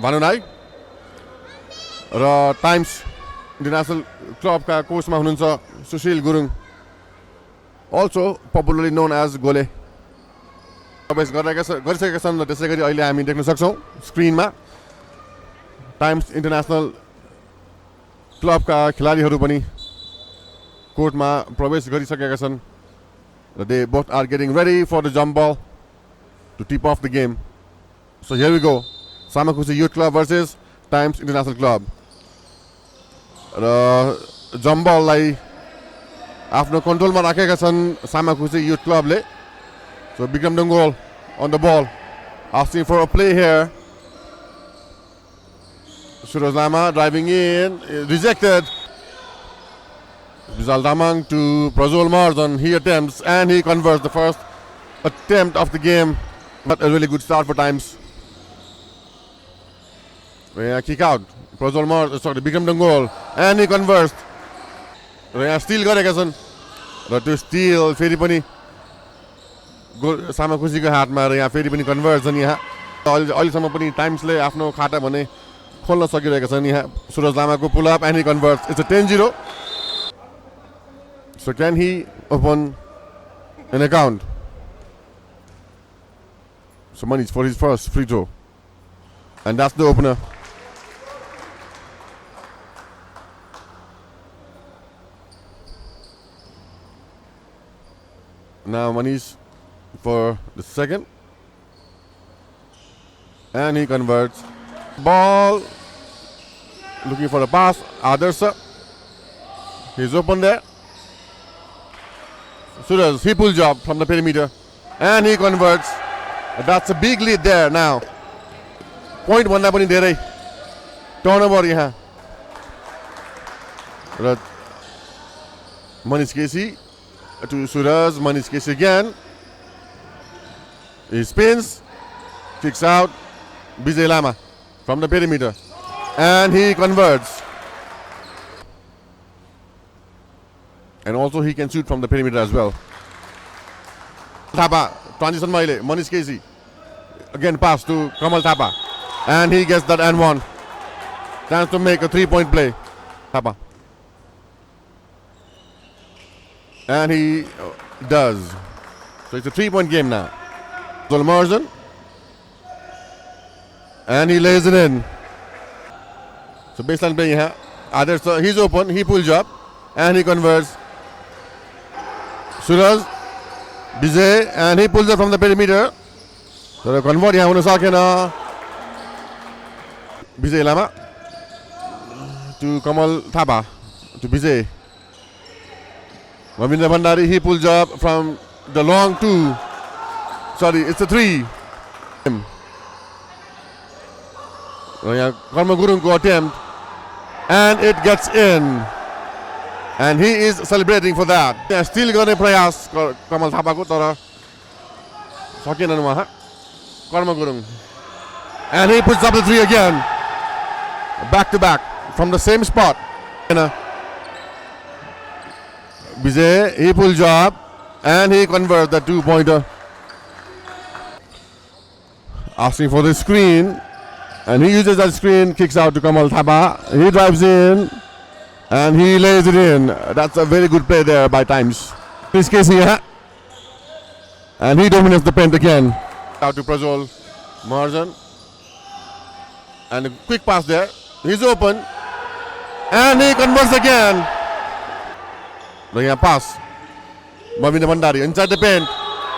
भानुनाई र times international क्लबका कोचमा हुनुहुन्छ Sushil Gurung, also popularly known as Gole. प्रवेश गरिसकेका छन् र त्यसै गरी अहिले हामी देख्न सक्छौँ स्क्रिनमा टाइम्स इन्टरनेसनल क्लबका खेलाडीहरू पनि कोर्टमा प्रवेश गरिसकेका छन् र they both are getting ready for the jump ball to tip off the game. So here we go, Samakhusi youth club versus Times international club र जम्प बललाई आफ्नो कन्ट्रोलमा राखेका छन् सामाखुसी युथ क्लबले। So Bikram Dungol on the ball, asking for a play here. Suraj Lama driving in, rejected. Rizal Damang to Prajwal Marzan. He attempts and he converts the first attempt of the game. But a really good start for Times. Kick out. Prajwal Marzan, sorry, Bikram Dungol, and he converts. Steal गरेका छन् र त्यो still फेरि पनि सामाखुसीको हातमा र यहाँ फेरि पनि conversion. यहाँ अहिलेसम्म पनि टाइम्सले आफ्नो खाता भने खोल्न सकिरहेका छन्। यहाँ सुरज लामाको pull up and he converts, it's a 10-0। So can he open an account? So money for his first free throw and that's the opener. Now Manish for the second, and he converts. Ball looking for a pass. Adarsa, he's open there. Suraj, he pull job from the perimeter, and he converts. That's a big lead there now. Point one पनि धेरै turnover यहाँ र Manish Casey to Suraj. Manish Casey again. He spins, kicks out. Vijay Lama from the perimeter, and he converts. And also he can shoot from the perimeter as well. Thapa, transition maile, Manish Casey. Again pass to Kamal Thapa, and he gets that and one. Chance to make a 3-point play. Thapa. And he does. So it's a 3-point game now. Marzan, and he lays it in. So baseline play here. Others, he's open, he pulls up, and he converts. Suraj, Vijay, and he pulls up from the perimeter. So the convert here, Vijay Lama to Kamal Thapa to Vijay. Ravindra Bhandari, he pulls up from the long two. Sorry, it's a 3. Karma Gurungko attempt, and it gets in. And he is celebrating for that. Still गर्ने प्रयास कमल थापाको तर सकेनन् उहाँ कर्म Gurung. And he puts up the 3 again. Back to back from the same spot. Vijay, he pulls up and he converts the 2-pointer. Asking for the screen, and he uses that screen, kicks out to Kamal Thapa. He drives in and he lays it in. That's a very good play there by Times. This case here, and he dominates the paint again. Out to Prajwal Marzan, and a quick pass there. He's open and he converts again. Here pass. Ravindra Bhandari inside the paint,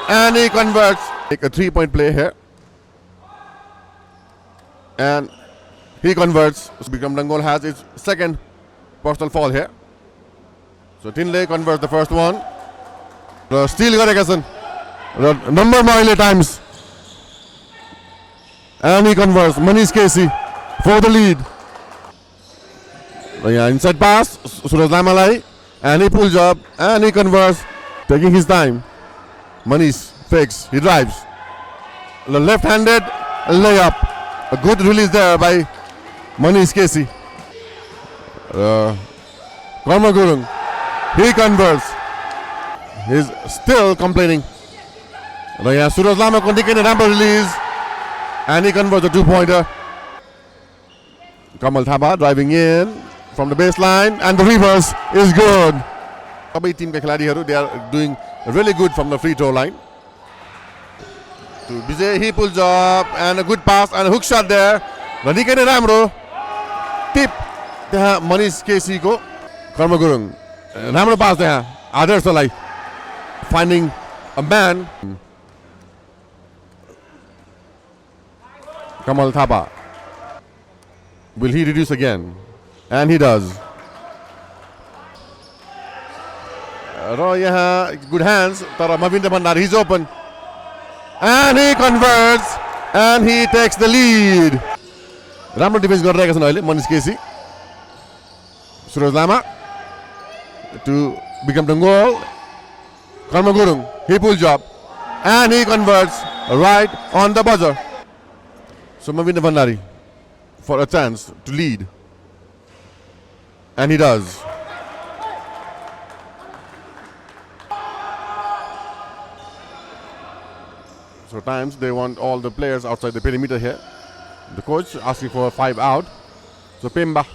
and he converts. Take a 3-point play here, and he converts. Bikram Dungol has his second personal foul here. So Tinley converts the first one. Steal गरेका छन् number माइले Times, and he converts. Manish Casey for the lead. Inside pass, Suraj Lamalai, and he pulls up and he converts, taking his time. Manish fakes, he drives. The left-handed layup. A good release there by Manish Casey. Karma Gurung, he converts. He's still complaining. Suraj Lama can take a number release, and he converts a 2-pointer. Kamal Thapa driving in from the baseline, and the reverse is good. Sabai team ka khiladiharu, they are doing really good from the free throw line. To Vijay, he pulls up, and a good pass and a hook shot there. Nikai नै राम्रो tip त्यहाँ मनिष केसी को कर्म गुरुङ राम्रो पास त्यहाँ आदर्शलाई finding a man. Kamal Thapa, will he reduce again? And he does. र यहाँ good hands तर Mavinda Bhandari, he's open and he converts and he takes the lead. राम्रो डिफेन्स गरिरहेका छन् अहिले मनिष केसी. Suraj Lama to Bikram Dangol. Karma Gurung, he pulls up and he converts right on the buzzer. So Mavinda Bhandari for a chance to lead, and he does. So times they want all the players outside the perimeter here. The coach asking for a 5 out. So Pemba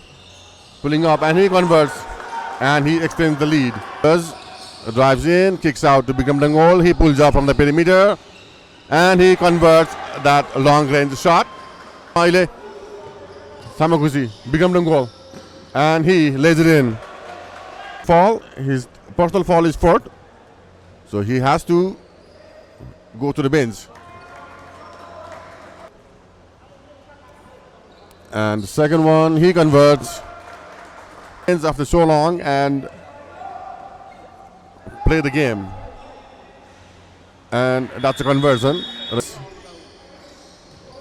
pulling up and he converts and he extends the lead. Drives in, kicks out to Bikram Dangol. He pulls up from the perimeter and he converts that long range shot. Aile Samakusi, Bikram Dangol, and he lays it in. Fall, his personal foul is 4th, so he has to go to the bench. And the second one, he converts. Ends after so long and play the game. And that's a conversion.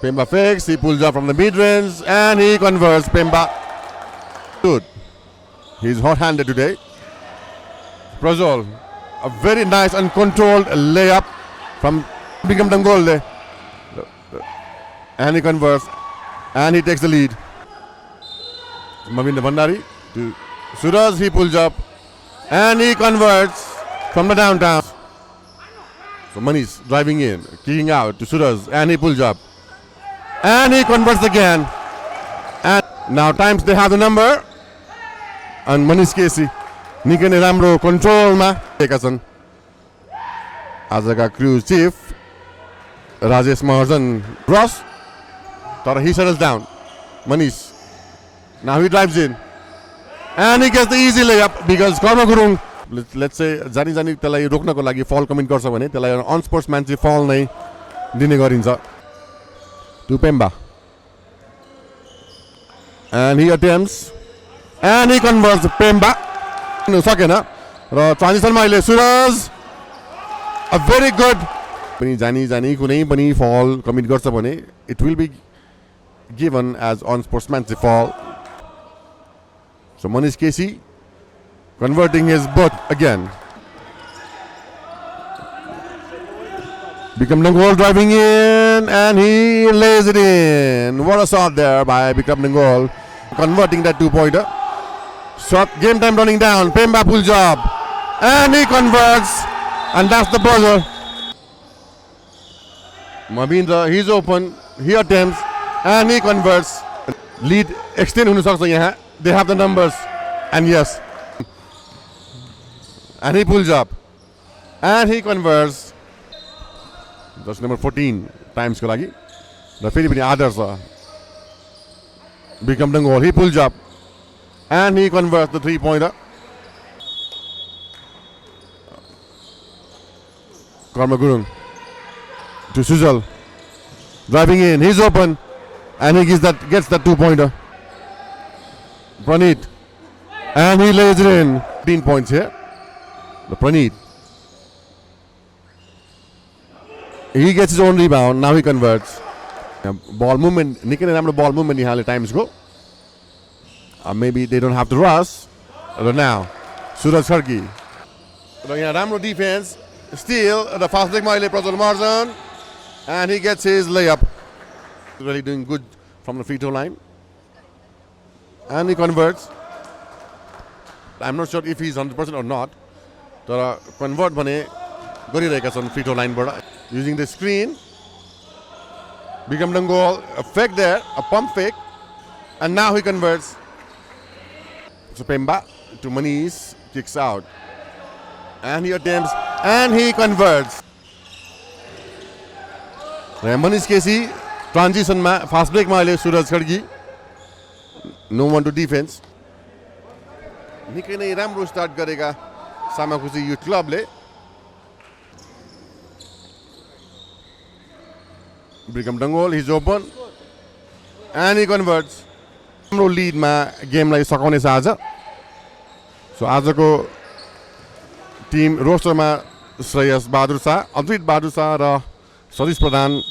Pemba fakes, he pulls up from the mid-range and he converts. Pemba, good. He's hot-handed today. Prajol, a very nice and controlled layup from Bikram Dangol there. And he converts and he takes the lead. Mavinda Bhandari to Suraj, he pulls up and he converts from the downtown. So Manish driving in, kicking out to Suraj and he pulls up and he converts again. And now times they have the number and Manish Kesi निकै नै राम्रो कन्ट्रोलमा दिएका छन् आजका cruise chief Rajesh Maharjan रस तर he settles down. Manish, now he drives in and he gets the easy layup because Karma Gurung, let's say जानी जानी त्यसलाई रोक्नको लागि फल कमिट गर्छ भने त्यसलाई अनस्पोर्ट्सम्यानशिप फल नै दिने गरिन्छ. To Pemba and he attempts and he converts. Pemba सकेन र ट्रान्जिसनमा अहिले सुरज a very good पनि जानी जानी कुनै पनि फल कमिट गर्छ भने it will be given as unsportsmanship foul. So Manish Kesi converting his both again. Bikram Dangol driving in and he lays it in. What a shot there by Bikram Dangol, converting that 2-pointer. Shot, game time running down. Pemba pulls up and he converts and that's the buzzer. Mavindra, he's open, he attempts and he converts. Lead extend हुन सक्छ यहाँ. They have the numbers and yes. And he pulls up and he converts. That's number 14 times को लागि. र फेरि पनि आदर्श Bikram Dangol, he pulls up and he converts the 3-pointer. Karma Gurung to Sujal, driving in, he's open and he gets that 2-pointer. Praneeth and he lays it in. 15 points here. The Praneeth, he gets his own rebound. Now he converts. Ball movement, निकै नै राम्रो ball movement यहाँले times go. Maybe they don't have to rush. Now Suraj Kharki, र यहाँ राम्रो defense. Still the fast break अहिले Prajwal Mahajan and he gets his layup. Really doing good from the free throw line and he converts. I'm not sure if he's 100% or not. तर convert भने गरिरहेका छन् free throw line बाट using the screen. Bikram Dangol, a fake there, a pump fake And now he converts. So Pemba to Manish, kicks out. And he attempts, and he converts. Manish Casey, transition ma, fast break ma Suraj Khadgi. No one to defense. निकै नै राम्रो start गरेका सामाखुसी youth क्लबले Brigham Dangol, he's open and he converts. हाम्रो लिडमा गेमलाई सकाउनेछ आज. सो आजको Tim रोस्टरमा Shreyas Bahadur Shah, अद्वित Bahadur Shah र सतीश प्रधान